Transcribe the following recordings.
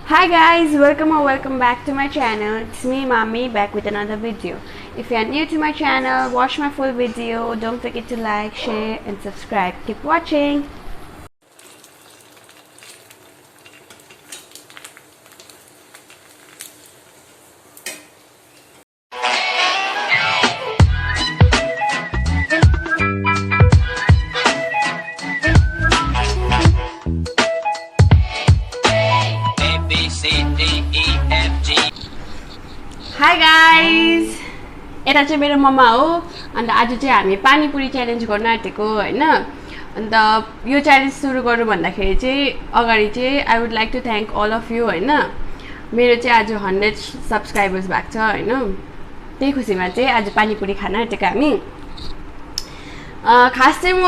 Hi guys, welcome or welcome back to my channel. It's me Mami back with another video. If you are new to my channel, watch my full video. Don't forget to like, share and subscribe. Keep watching. Hi guys! यता चाहिँ मेरो मम्मा हो अन्त आज चाहिँ हामी panipuri challenge गर्न आँटेको हैन अन्त यो च्यालेन्ज सुरु गर्नु भन्दाखेरि चाहिँ अगाडि चाहिँ I would like to thank all of you हैन मेरो चाहिँ आज 100 सब्स्क्राइबर्स भएको छ हैन त्यही खुसीमा चाहिँ आज पानीपुरी खान आँटेको हामी खास चाहिँ म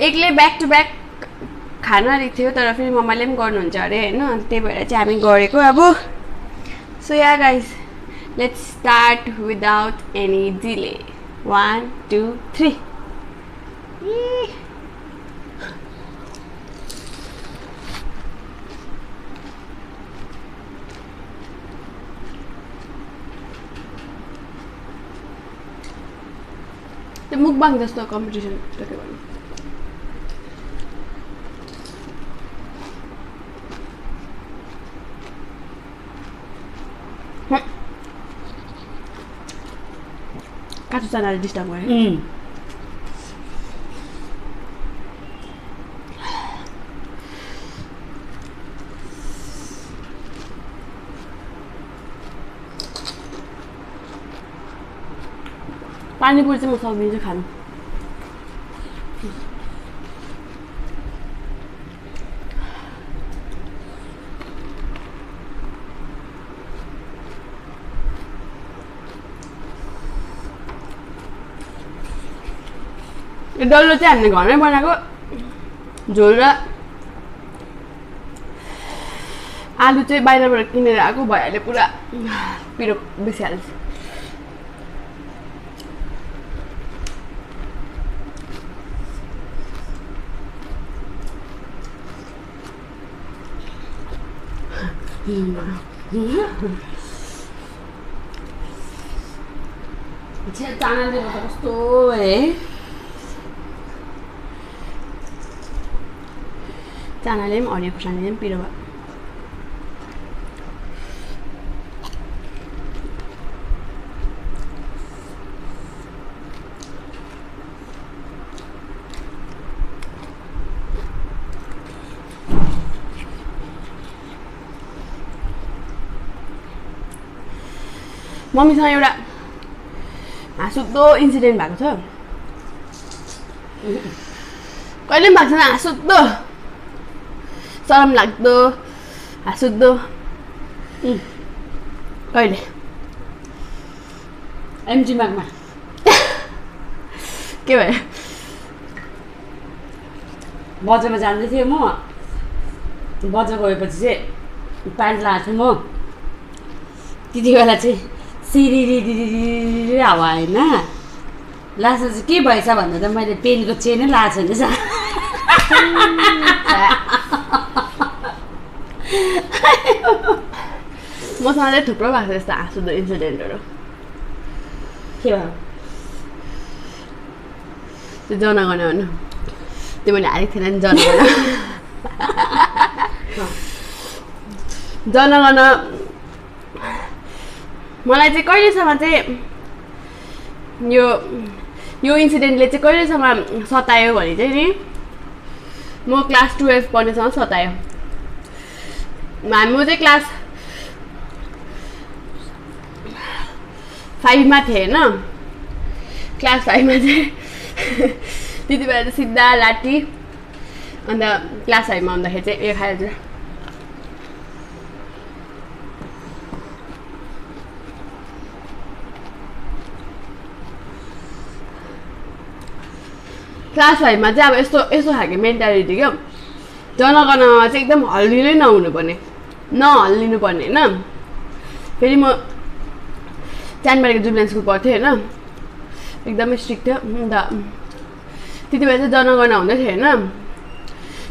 एक्लै ब्याक टु ब्याक खान आँटेको थियो तर फेरि मम्माले पनि गर्नुहुन्छ अरे हैन त्यही भएर चाहिँ हामी गरेको अब so yeah guys Let's start without any delay. 1, 2, 3. Yee. The mukbang जस्तो competition toke भन्नु काचो चनाले डिस्टर्ब गरे पानीपुरी चाहिँ म सक्दिन्छु खानु डल्लो चाहिँ हामीले घरमै बनाएको झोल र आलु चाहिँ बाहिरबाट किनेर आएको भइहाल्यो पुरा पिरो बेसी हाल्छ चानाले कस्तो है चानाले पनि हरियो खुर्सानीले पनि पिरो भयो मम्मीसँग एउटा हाँसउठ्दो इन्सिडेन्ट भएको छ कहिले पनि भएको छैन हाँसउठ्दो शरम लाग्दो हाँसउठ्दो कहिले एमजी मागमा के भयो बजारमा जाँदै थिएँ म बजार गएपछि चाहिँ प्यान्ट लगाएको थिएँ म त्यति बेला चाहिँ सिरिरी हावा होइन लास्टमा चाहिँ के भएछ भन्दा त मैले पेनको चेनै लगाएको छैन मसँग चाहिँ थुप्रो भएको छ यस्तो हाँसउठ्दो इन्सिडेन्टहरू के भयो त्यो जनगणना भन्नु त्यो मैले हालेको थिएन नि जनगणना मलाई चाहिँ कहिलेसम्म चाहिँ यो इन्सिडेन्टले चाहिँ कहिलेसम्म सतायो भने चाहिँ नि म क्लास 12 पढ्नेसम्म सतायो म चाहिँ क्लास 5 मा थिएँ होइन क्लास 5 मा चाहिँ त्यति बेला चाहिँ सिधा लाटी अन्त क्लास 5 मा हुँदाखेरि चाहिँ यो खाइहाल्छ क्लास 5 मा चाहिँ अब यस्तो खालको मेन्टालिटी क्या जनगणनामा चाहिँ एकदम हल्लिनै नहुनुपर्ने नहल्लिनु पर्ने होइन फेरि म चानबारीको जुबिलियन्स स्कुल पढ्थेँ होइन एकदमै स्ट्रिक्ट थियो अन्त त्यति बेला चाहिँ जनगणना हुँदै थियो होइन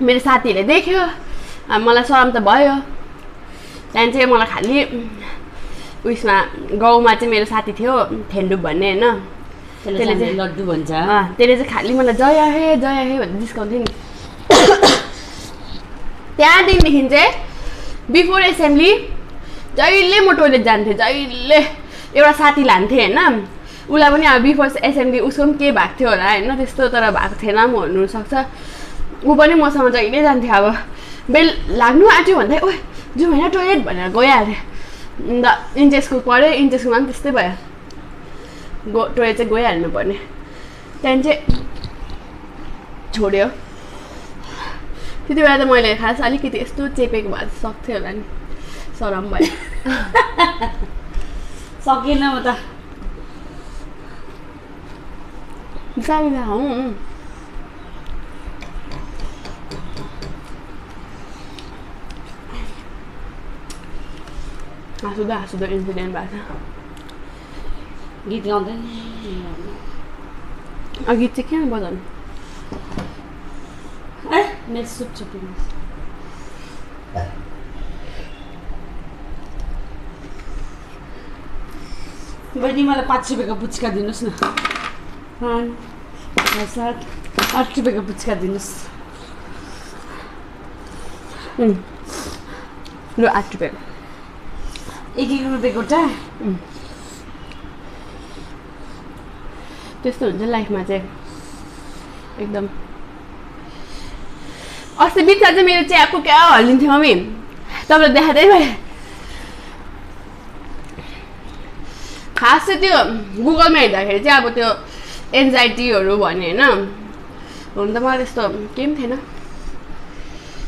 मेरो साथीहरूले देख्यो मलाई शरम त भयो त्यहाँदेखि चाहिँ मलाई खालि उयसमा गाउँमा चाहिँ मेरो साथी थियो थेन्डुप भन्ने होइन त्यसले चाहिँ लड्डु भन्छ त्यसले चाहिँ खालि मलाई जय हे भनेर जिस्काउँथ्यो नि त्यहाँदेखि चाहिँ बिफोर एसेम्ब्ली जहिले म टोइलेट जान्थेँ जहिले एउटा साथी लान्थेँ होइन उसलाई पनि अब बिफोर एसेम्ब्ली उसको पनि के भएको थियो होला होइन त्यस्तो तर भएको थिएन पनि हुनुसक्छ ऊ पनि मसँग जहिले जान्थ्यो अब बेल लाग्नु आँट्यो भन्दा ओए जाउँ होइन टोइलेट भनेर गइहाल्थेँ अन्त इन्चेसको पढेँ इन्चेसकोमा पनि त्यस्तै भयो टोइलेट चाहिँ गइहाल्नु पर्ने त्यहाँदेखि चाहिँ छोड्यो त्यति बेला त मैले खास अलिकति यस्तो चेपेको भए सक्थ्यो होला नि सरम भयो सकेन म त सानो हौ हाँसुदा इन्सिडेन्ट भएको छ गीत गाउँदैन गीत चाहिँ किन बजाउनु ए मेरो सुप छुट्टिनु बहिनी मलाई 5 रुपियाँको पुच्का दिनुहोस् न 5 7 8 रुपियाँको पुच्का दिनुहोस् ल 8 रुपियाँको 1 रुपियाँको टा त्यस्तो हुन्छ लाइफमा चाहिँ एकदम अस्ति बिचमा चाहिँ मेरो च्यापको क्या हल्लिन्थ्यो मम्मी तपाईँलाई देखाउँदै भयो खास चाहिँ त्यो गुगलमा हेर्दाखेरि चाहिँ अब त्यो एन्जाइटीहरू भन्यो होइन हुन त मलाई त्यस्तो केही पनि थिएन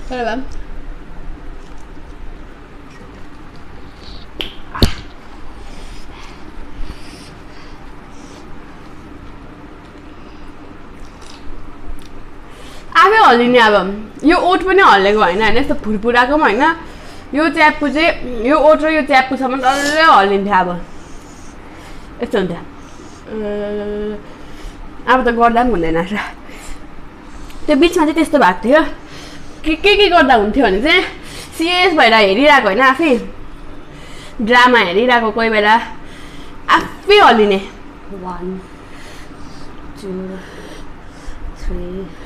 तर भए आफै हल्लिने अब यो ओठ पनि हल्लेको होइन होइन यस्तो फुरफुराको पनि होइन यो च्यापको चाहिँ यो ओठ र यो च्यापकोसम्म डल्लै हल्लिन्थ्यो अब यस्तो हुन्थ्यो अब त गर्दा पनि हुँदैन रहेछ त्यो बिचमा चाहिँ त्यस्तो भएको थियो के गर्दा हुन्थ्यो भने चाहिँ सिरियस भएर हेरिरहेको होइन आफै ड्रामा हेरिरहेको कोही बेला आफै हल्लिने 1 2 3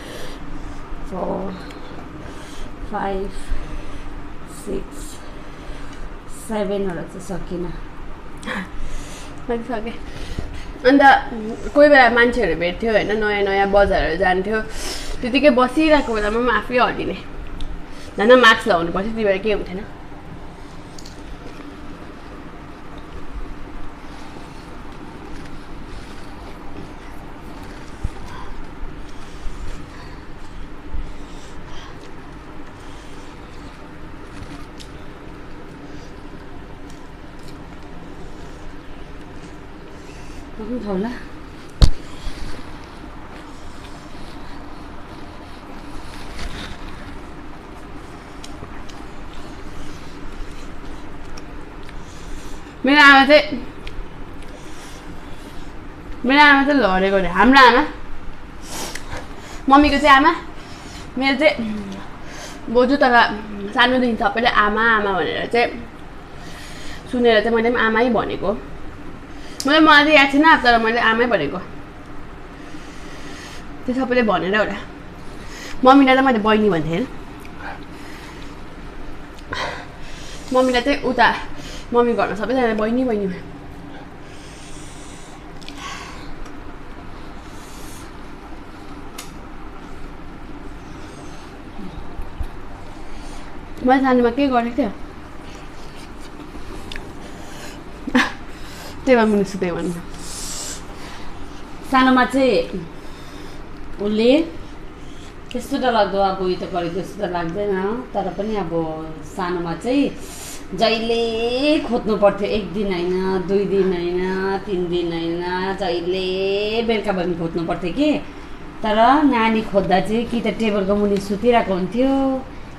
4 5 6 7 वटा चाहिँ सकिनँ मैले सकेँ अन्त कोही बेला मान्छेहरू भेट्थ्यो होइन नयाँ नयाँ बजारहरू जान्थ्यो त्यतिकै बसिरहेको बेलामा पनि आफै हल्लिने झन् मास्क लगाउनु पर्थ्यो त्यति बेला केही हुन्थेन होला मेरो आमा चाहिँ लडेको अरे हाम्रो आमा मम्मीको चाहिँ आमा मेरो चाहिँ बोजू तर सानोदेखि सबैले आमा आमा भनेर चाहिँ सुनेर चाहिँ मैले पनि आमै भनेको मलाई चाहिँ याद छैन तर मैले आमै भनेको त्यो सबैले भनेर होला मम्मीलाई त मैले बहिनी भन्थेँ मम्मीलाई चाहिँ उता मम्मी घरमा सबैजनाले बहिनी बहिनी भयो मैले सानोमा के गरेको थियो त्यही भएर मुनि सुत्दै भन्नु सानोमा चाहिँ उसले त्यस्तो डरलाग्दो अब उयो त गरेको जस्तो त लाग्दैन तर पनि अब सानोमा चाहिँ जहिले खोज्नु पर्थ्यो, 1 दिन होइन, 2 दिन होइन, 3 दिन होइन, जहिले बेलुका पनि खोज्नु पर्थ्यो कि। तर नानी खोज्दा चाहिँ कि त टेबलको मुनि सुतिरहेको हुन्थ्यो,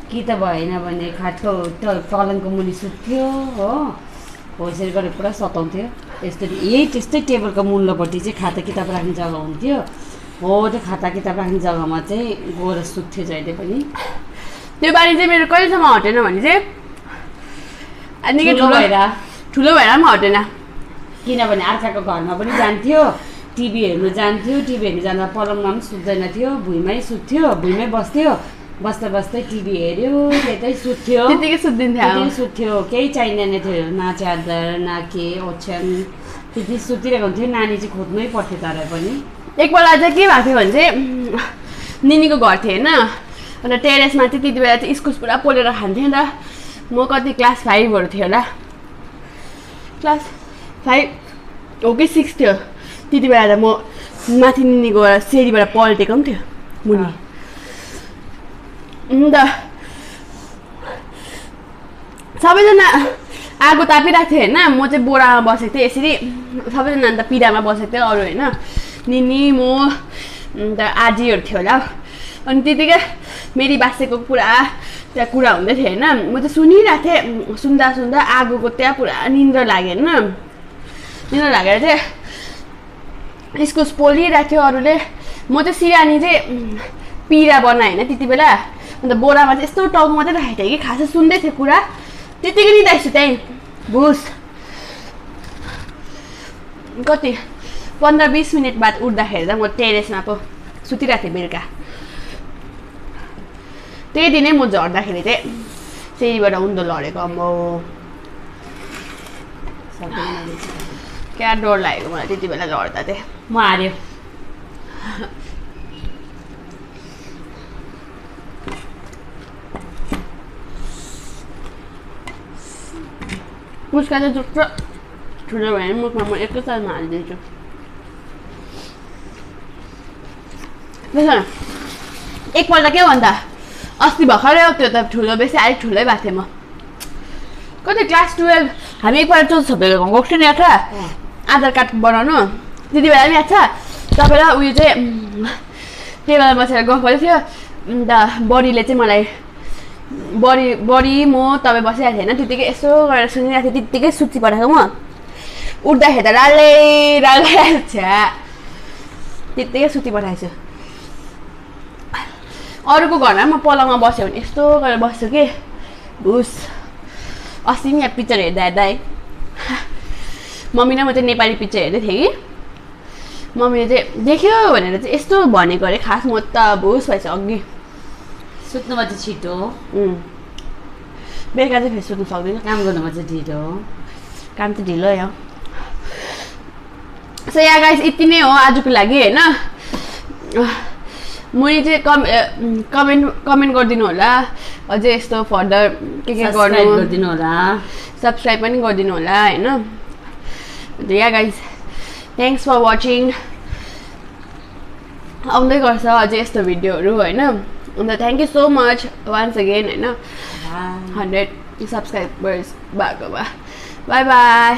कि त भएन भने खाटको पलङको मुनि सुत्थ्यो हो। हो यसरी गरेर पुरा सताउँथ्यो। त्यस्तै टेबलको मुल्लोपट्टि चाहिँ खाता किताब राख्ने जग्गा हुन्थ्यो। हो त्यो खाता किताब राख्ने जग्गामा चाहिँ गएर सुत्थ्यो जहिले पनि। त्यो बानी चाहिँ मेरो कहिलेसम्म हटेन भने चाहिँ निकै ठुलो भएर पनि हटेन। किनभने अर्काको घरमा पनि जान्थ्यो, टिभी हेर्नु जान्थ्यो, टिभी हेर्नु जाँदा पलङमा पनि सुत्दैन थियो, भुइँमै सुत्थ्यो, भुइँमै बस्थ्यो, बस्दा बस्दै टिभी हेऱ्यो, त्यतै सुत्थ्यो, सुत्थ्यो, केही चाहिँदैन थियो, न च्यादर न के ओछ्यान, त्यति सुतिरहेको हुन्थ्यो। नानी चाहिँ खोज्नै पर्थ्यो तर पनि। एकपल्ट चाहिँ के भएको थियो भने चाहिँ निनीको घर थियो होइन, अन्त टेरेसमा चाहिँ त्यति बेला चाहिँ इस्कुस पुरा पोलेर खान्थेँ नि त। म कति क्लास 5हरू थियो होला, क्लास 5 हो कि 6 थियो। त्यति बेला त म माथि निनीको सेरीबाट पल्टेको पनि थियो मुनि। अन्त सबैजना आगो तापिरहेको थियो होइन, म चाहिँ बोरामा बसेको थिएँ यसरी, सबैजना अन्त पिरामा बसेको थियो अरू होइन, निनी म अन्त आजीहरू थियो होला। अनि त्यतिकै मेरी बासेको पुरा त्यहाँ कुरा हुँदै थियो होइन, म चाहिँ सुनिरहेको थिएँ। सुन्दा सुन्दा आगोको त्यहाँ पुरा निन्द्रा लाग्यो होइन, निन्द्रा लागेर चाहिँ इस्कुस पोलिरहेको थियो अरूले। म चाहिँ सिरानी चाहिँ पिरा बनाएँ होइन त्यति बेला, अन्त बोरामा चाहिँ यस्तो टाउको मात्रै राखेको थिएँ कि खासै सुन्दै थियो कुरा। त्यतिकै निदाइछु त्यहीँ भुस। कति 15-20 मिनट बाद उठ्दाखेरि त म टेरेसमा पो सुतिरहेको थिएँ बेलुका। त्यही दिनै म झर्दाखेरि चाहिँ सेरीबाट उन्दो लडेको। अम्बो क्या डर लागेको मलाई त्यति बेला झर्दा चाहिँ। म हार्यो। पुच्का चाहिँ थुप्रो ठुलो भयो भने मुखमा म एकैतालमा हालिदिन्छु। त्यसो एकपल्ट के भन्दा अस्ति भर्खरै त्यो त ठुलो बेसी अलिक ठुलै भएको थिएँ म। कति क्लास 12 हामी एकपल्ट चोट छोपेको गएको थियो नि यात्रा आधार कार्ड बनाउनु, त्यति बेला पनि याद छ तपाईँलाई। उयो चाहिँ टेबलमा बसेर गफ गरेको थियो, अन्त बडीले चाहिँ मलाई बडी म तपाईँ बसिरहेको थिएँ होइन, त्यतिकै यसो गरेर सुनिरहेको थिएँ, त्यत्तिकै सुत्ती पठाएको म। उठ्दाखेरि त रालै छ्या त्यत्तिकै सुत्ती पठाएको छु। अरूको घरमा म पलङमा बस्यो भने यस्तो गरेर बस्छु कि भुस। अस्ति पनि यहाँ पिक्चर हेर्दा है मम्मी र म चाहिँ नेपाली पिक्चर हेर्दै थिएँ कि मम्मीले चाहिँ देख्यो भनेर चाहिँ यस्तो भनेको अरे। खास म त भुस भएछ अघि सुत्नुमा चाहिँ छिटो, बेलुका चाहिँ फेरि सुत्नु सक्दैन, काम गर्नुमा चाहिँ ढिलो, काम चाहिँ ढिलो हो। सो या गाइस यति नै हो आजको लागि होइन। मुनि चाहिँ कमेन्ट गरिदिनु होला, अझै यस्तो फर्दर के गरिदिनु होला, सब्सक्राइब पनि गरिदिनु होला होइन। Yeah guys thanks for watching. आउँदै गर्छ अझै यस्तो भिडियोहरू होइन। अन्त thank you so much once again होइन 100 सब्सक्राइबर्स भएको भए। Bye by.